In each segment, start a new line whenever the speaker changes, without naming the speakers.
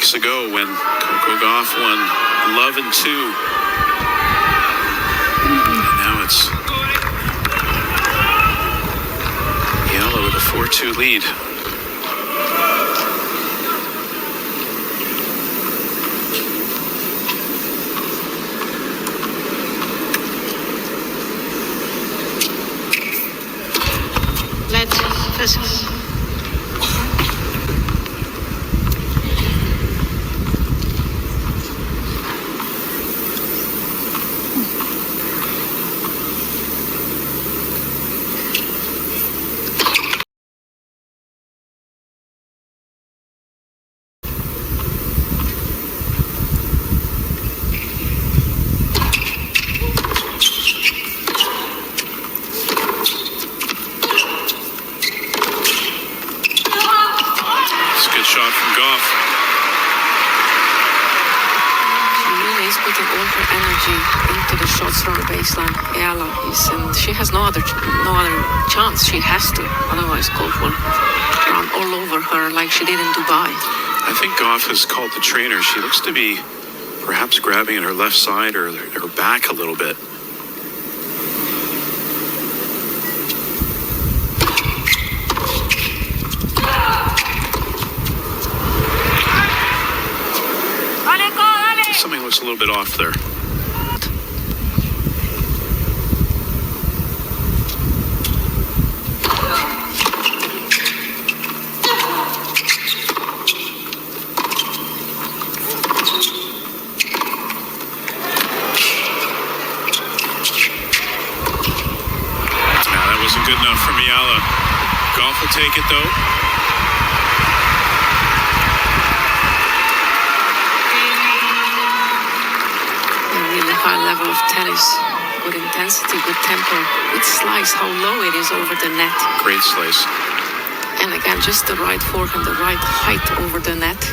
weeks ago when Coco Gauff won Love in 2. And now it's Eala with a 4-2 lead.
Let's
shot from Gauff.
She really is putting all her energy into the shots from the baseline. Eala is, and she has no other chance. She has to, otherwise Gauff will run all over her like she did in Dubai.
I think Gauff has called the trainer. She looks to be perhaps grabbing at her left side or her back a little bit. Something looks a little bit off there. That wasn't good enough from Eala. Gauff will take it though.
High level of tennis, good intensity, good tempo, good slice, how low it is over the net.
Great slice.
And again, just the right forehand, the right height over the net,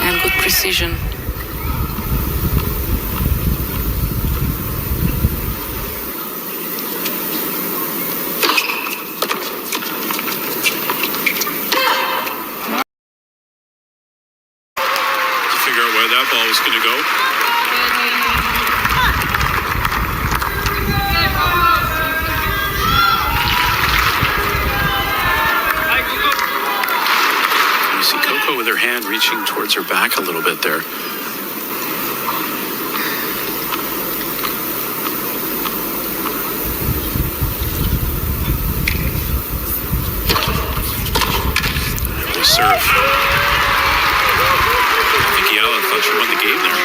and good precision.
To figure out where that ball was going to go. Coco with her hand reaching towards her back a little bit there. The serve. I think Eala thought she won the game there.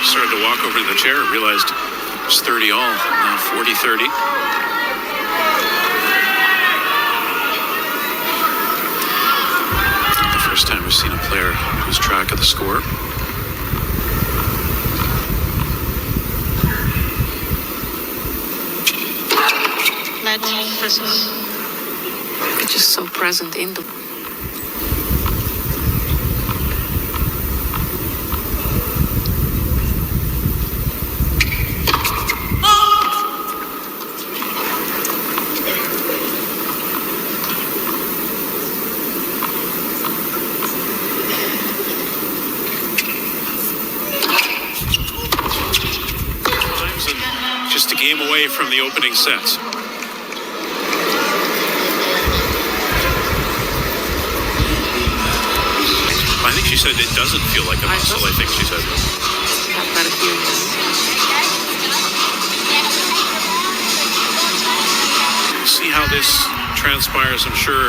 Started to walk over to the chair and realized it was 30 all, now 40-30. First time we've seen a player lose track of the score.
It's just so present in the...
Just a game away from the opening set. I think she said it doesn't feel like a muscle, I think she said. We'll see how this transpires, I'm sure,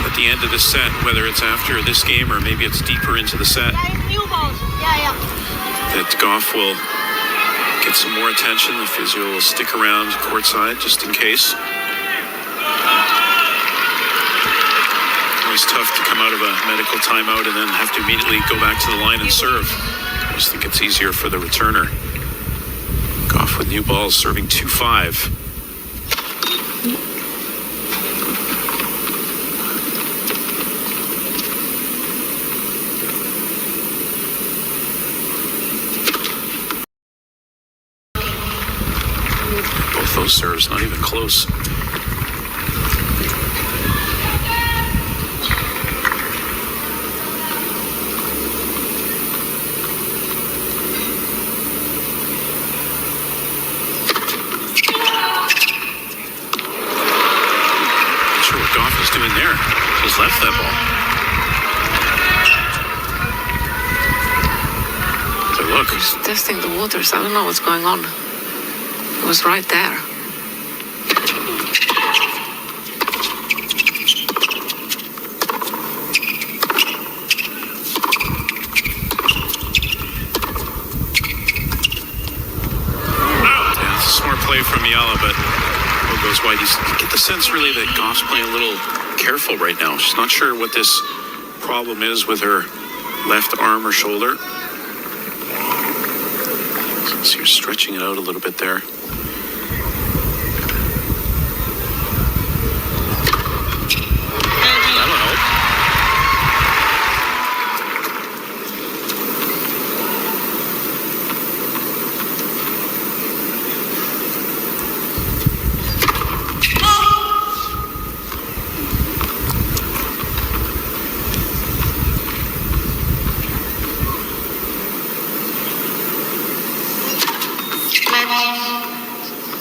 at the end of the set, whether it's after this game or maybe it's deeper into the set. That Gauff will get some more attention. The physio will stick around courtside just in case. Always tough to come out of a medical timeout and then have to immediately go back to the line and serve. I just think it's easier for the returner. Gauff with new balls, serving 2-5. Both those serves not even close.
She's testing the waters. I don't know what's going on. It was right there.
Play from Eala, but goes wide. You get the sense really that Gauff's playing a little careful right now. She's not sure what this problem is with her left arm or shoulder. So you're stretching it out a little bit there. That'll help.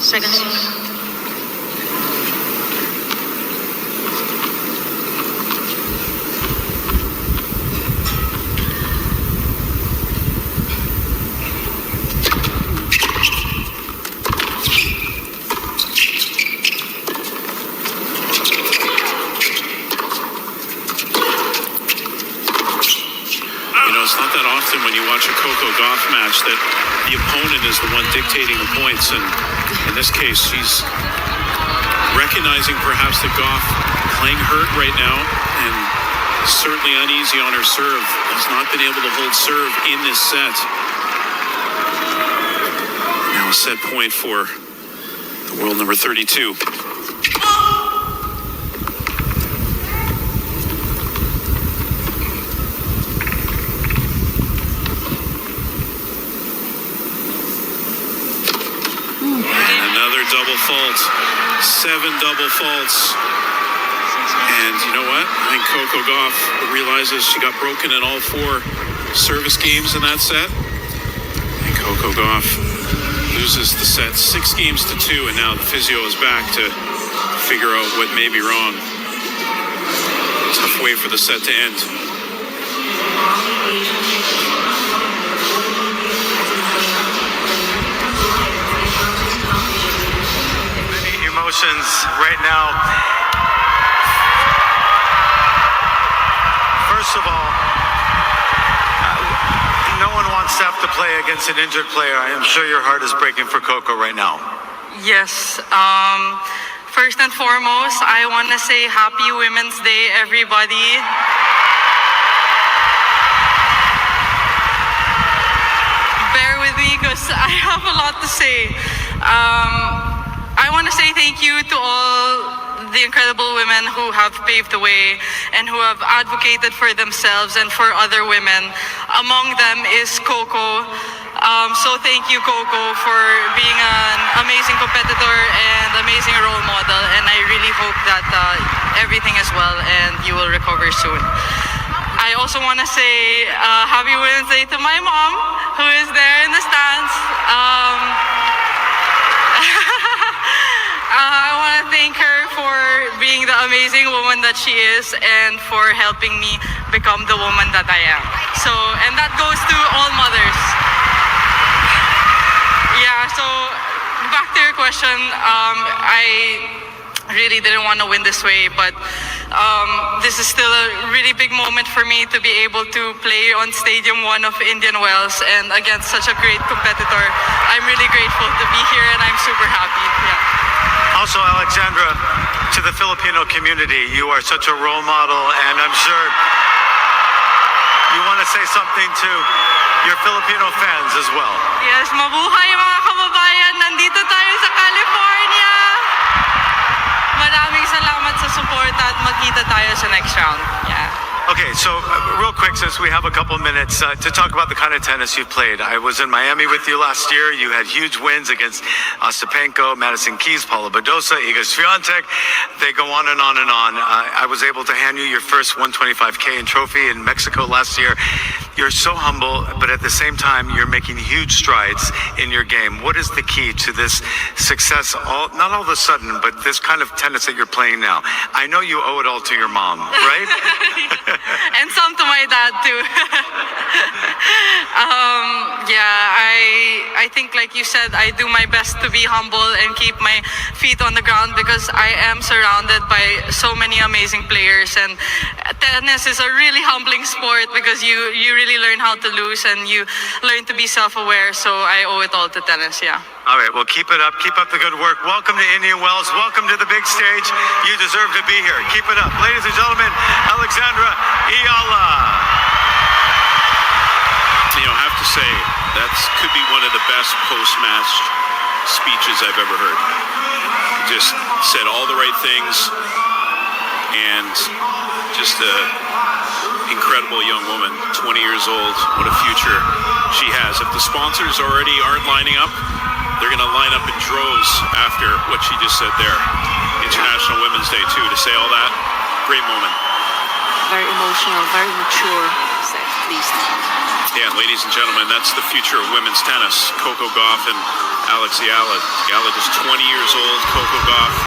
Seconds.
It's not that often when you watch a Coco Gauff match that the opponent is the one dictating the points, and in this case, she's recognizing perhaps that Gauff playing hurt right now and certainly uneasy on her serve. Has not been able to hold serve in this set. Now a set point for the world number 32. Double fault, 7 double faults. And you know what? I think Coco Gauff realizes she got broken in all 4 service games in that set. And Coco Gauff loses the set 6 games to 2, and now the physio is back to figure out what may be wrong. Tough way for the set to end.
Emotions right now. First of all, no one wants to have to play against an injured player. I am sure your heart is breaking for Coco right now.
Yes. First and foremost, I want to say Happy Women's Day, everybody. Bear with me because I have a lot to say. I want to say thank you to all the incredible women who have paved the way and who have advocated for themselves and for other women. Among them is Coco. So thank you, Coco, for being an amazing competitor and amazing role model. And I really hope that everything is well and you will recover soon. I also want to say Happy Women's Day to my mom, who is there in the stands. I want to thank her for being the amazing woman that she is and for helping me become the woman that I am. So, and that goes to all mothers. Yeah, so back to your question, I really didn't want to win this way, but this is still a really big moment for me to be able to play on Stadium 1 of Indian Wells and against such a great competitor. I'm really grateful to be here and I'm super happy. Yeah.
Also, Alexandra, to the Filipino community, you are such a role model, and I'm sure you want to say something to your Filipino fans as well.
Yes, mabuhay mga kababayan. Nandito tayo sa California. Maraming salamat sa suporta at magkita tayo sa next round. Yeah.
Okay, so real quick, since we have a couple minutes to talk about the kind of tennis you've played. I was in Miami with you last year. You had huge wins against Ostapenko, Madison Keys, Paula Badosa, Iga Swiatek. They go on and on and on. I was able to hand you your first 125K in trophy in Mexico last year. You're so humble, but at the same time, you're making huge strides in your game. What is the key to this success? Not all of a sudden, but this kind of tennis that you're playing now. I know you owe it all to your mom, right?
And some to my dad too. I think, like you said, I do my best to be humble and keep my feet on the ground because I am surrounded by so many amazing players. And tennis is a really humbling sport because you really learn how to lose and you learn to be self-aware. So I owe it all to tennis, yeah.
All right, well, keep it up. Keep up the good work. Welcome to Indian Wells. Welcome to the big stage. You deserve to be here. Keep it up. Ladies and gentlemen, Alexandra Eala.
You know, I have to say, that could be one of the best post-match speeches I've ever heard. Just said all the right things and just an incredible young woman, 20 years old. What a future she has. If the sponsors already aren't lining up, they're going to line up in droves after what she just said there. International Women's Day, too, to say all that. Great moment.
Very emotional, very mature, at least.
Yeah, ladies and gentlemen, that's the future of women's tennis. Coco Gauff and Alex Eala. Eala just 20 years old. Coco Gauff